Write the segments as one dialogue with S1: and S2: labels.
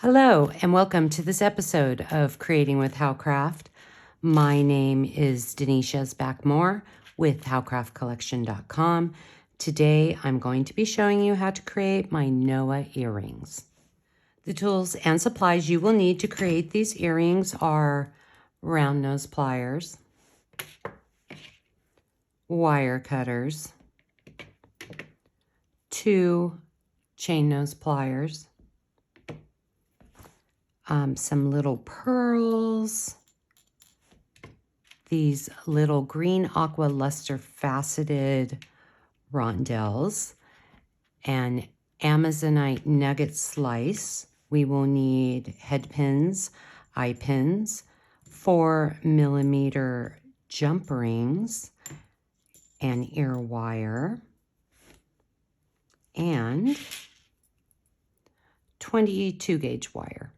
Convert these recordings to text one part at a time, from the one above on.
S1: Hello, and welcome to this episode of Creating with Howcraft. My name is Denise Yezbak Moore with howcraftcollection.com. Today, I'm going to be showing you how to create my Noah earrings. The tools and supplies you will need to create these earrings are round nose pliers, wire cutters, 2 chain nose pliers, some little pearls, these little green aqua luster faceted rondelles, an Amazonite nugget slice. We will need head pins, eye pins, 4mm jump rings, an ear wire, and 22 gauge wire.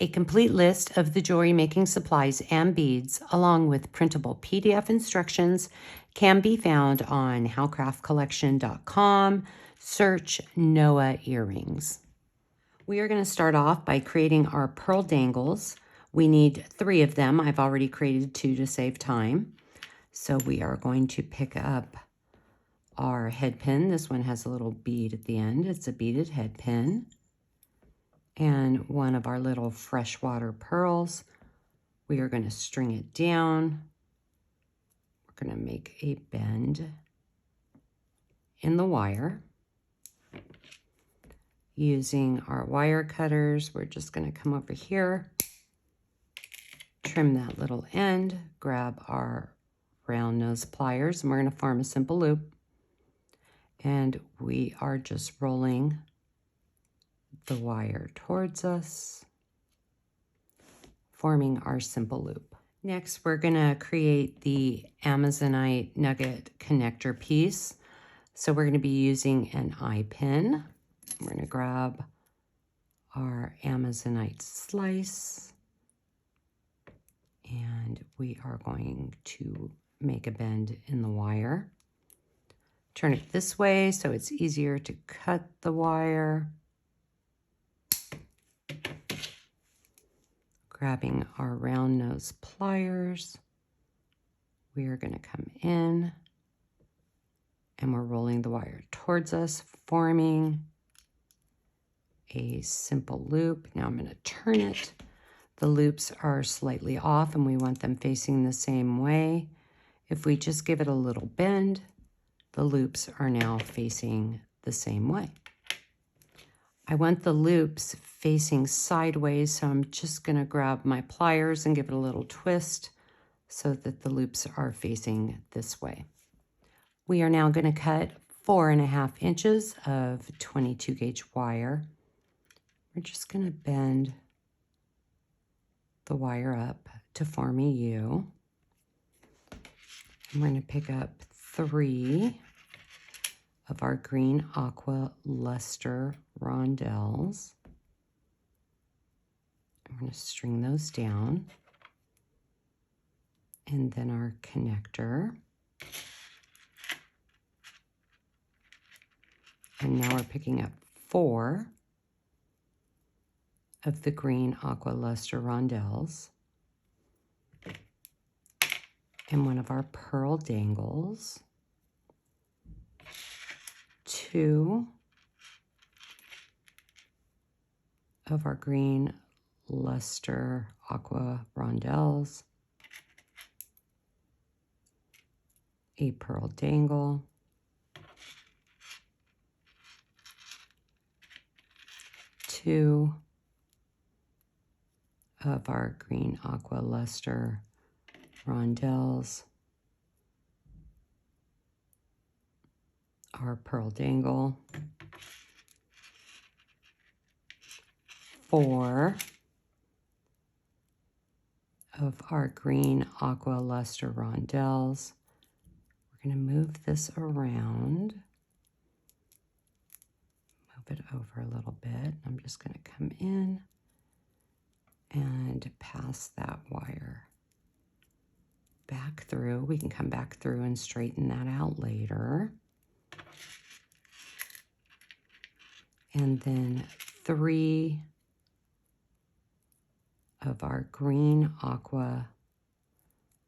S1: A complete list of the jewelry making supplies and beads, along with printable PDF instructions, can be found on howcraftcollection.com. Search Noah earrings. We are going to start off by creating our pearl dangles. We need 3 of them. I've already created 2 to save time. So we are going to pick up our head pin. This one has a little bead at the end. It's a beaded head pin. And one of our little freshwater pearls. We are going to string it down. We're going to make a bend in the wire. Using our wire cutters, we're just going to come over here, trim that little end, grab our round nose pliers, and we're going to form a simple loop. And we are just rolling the wire towards us, forming our simple loop. Next, we're going to create the Amazonite nugget connector piece. So we're going to be using an eye pin. We're going to grab our Amazonite slice, and we are going to make a bend in the wire. Turn it this way so it's easier to cut the wire. Grabbing our round nose pliers, we are going to come in and we're rolling the wire towards us, forming a simple loop. Now I'm going to turn it. The loops are slightly off and we want them facing the same way. If we just give it a little bend, the loops are now facing the same way. I want the loops facing sideways, so I'm just going to grab my pliers and give it a little twist so that the loops are facing this way. We are now going to cut 4.5 inches of 22 gauge wire. We're just going to bend the wire up to form a U. And we're going to pick up 3 of our green aqua luster rondelles. I'm going to string those down. And then our connector. And now we're picking up 4 of the green aqua luster rondelles. And one of our pearl dangles. 2 of our green luster aqua rondelles, a pearl dangle, 2 of our green aqua luster rondelles, our pearl dangle, 4 of our green aqua luster rondelles. We're going to move this around, move it over a little bit. I'm just going to come in and pass that wire back through. We can come back through and straighten that out later. And then 3 of our green aqua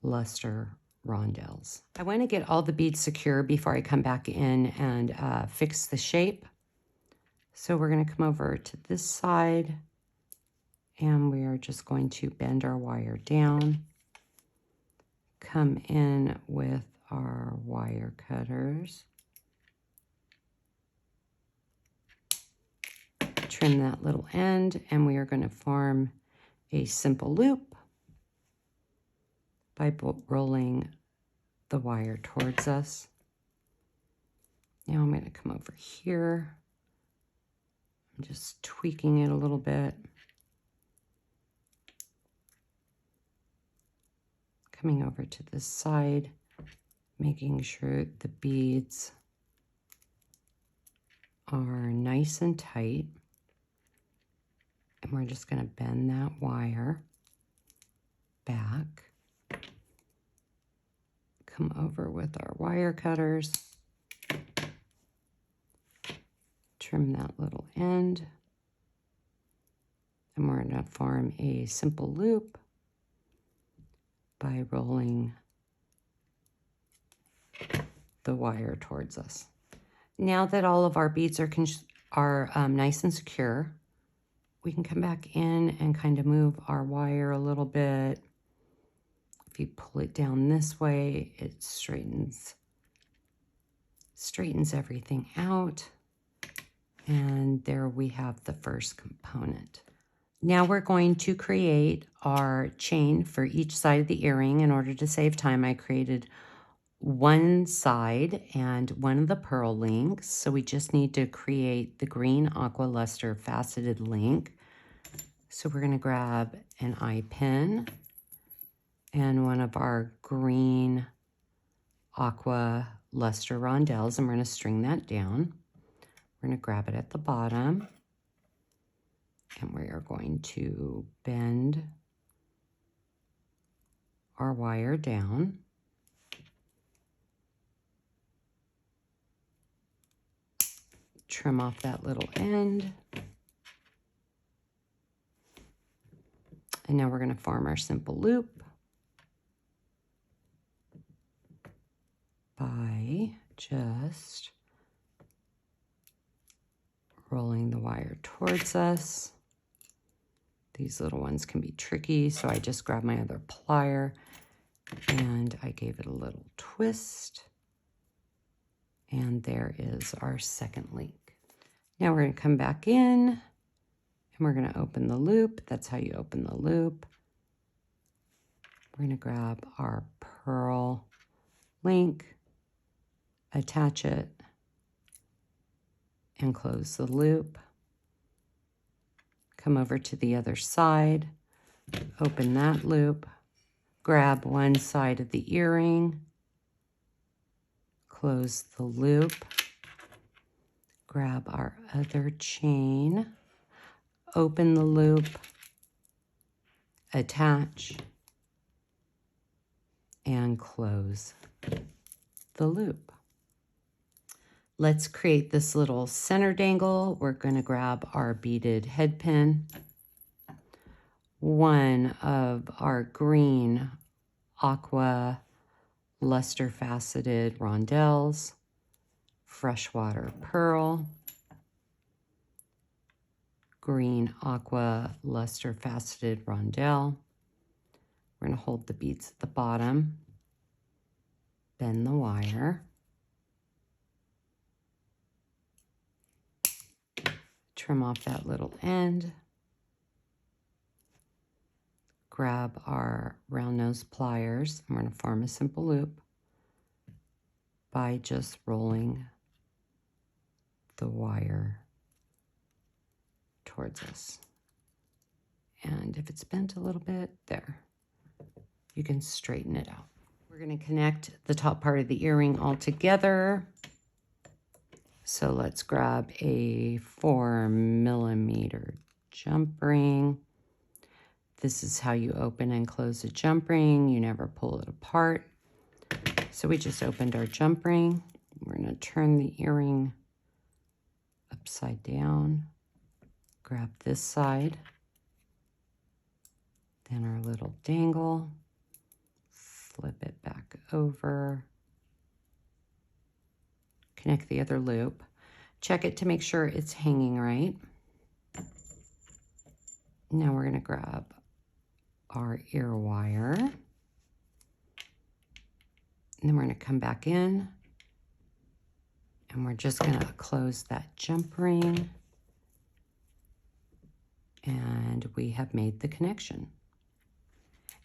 S1: luster rondelles. I want to get all the beads secure before I come back in and fix the shape. So we're going to come over to this side and we are just going to bend our wire down, come in with our wire cutters, trim that little end, and we are going to form a simple loop by rolling the wire towards us. Now I'm going to come over here. I'm just tweaking it a little bit. Coming over to this side, making sure the beads are nice and tight. And we're just going to bend that wire back. Come over with our wire cutters. Trim that little end. And we're going to form a simple loop by rolling the wire towards us. Now that all of our beads are nice and secure, we can come back in and kind of move our wire a little bit. If you pull it down this way, it straightens everything out. And there we have the first component. Now we're going to create our chain for each side of the earring. In order to save time, I created one side and one of the pearl links. So we just need to create the green aqua luster faceted link. So we're going to grab an eye pin and one of our green aqua luster rondelles, and we're going to string that down. We're going to grab it at the bottom, and we are going to bend our wire down. Trim off that little end. And now we're going to form our simple loop by just rolling the wire towards us. These little ones can be tricky, so I just grabbed my other plier and I gave it a little twist. And there is our second link. Now we're going to come back in and we're going to open the loop. That's how you open the loop. We're going to grab our pearl link, attach it, and close the loop. Come over to the other side, open that loop, grab one side of the earring, close the loop, grab our other chain, open the loop, attach, and close the loop. Let's create this little center dangle. We're going to grab our beaded head pin, one of our green aqua luster faceted rondelles, freshwater pearl, green aqua luster faceted rondelle. We're going to hold the beads at the bottom, bend the wire, trim off that little end, grab our round nose pliers, and we're going to form a simple loop by just rolling the wire towards us. And if it's bent a little bit, there, you can straighten it out. We're going to connect the top part of the earring all together. So let's grab a 4mm jump ring. This is how you open and close a jump ring. You never pull it apart. So we just opened our jump ring. We're going to turn the earring upside down. Grab this side. Then our little dangle, flip it back over, connect the other loop, check it to make sure it's hanging right. Now we're going to grab our ear wire, and then we're going to come back in, and we're just going to close that jump ring, and we have made the connection.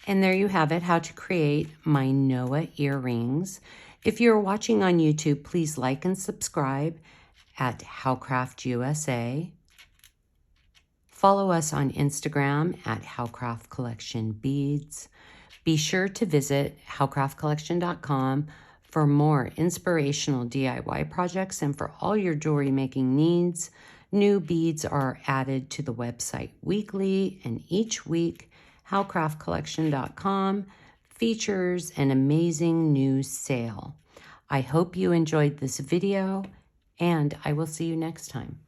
S1: And there you have it, how to create my Noah earrings. If you're watching on YouTube, please like and subscribe at Howcraft USA. Follow us on Instagram at Howcraft Collection Beads. Be sure to visit howcraftcollection.com for more inspirational DIY projects and for all your jewelry making needs. New beads are added to the website weekly, and each week howcraftcollection.com features an amazing new sale. I hope you enjoyed this video, and I will see you next time.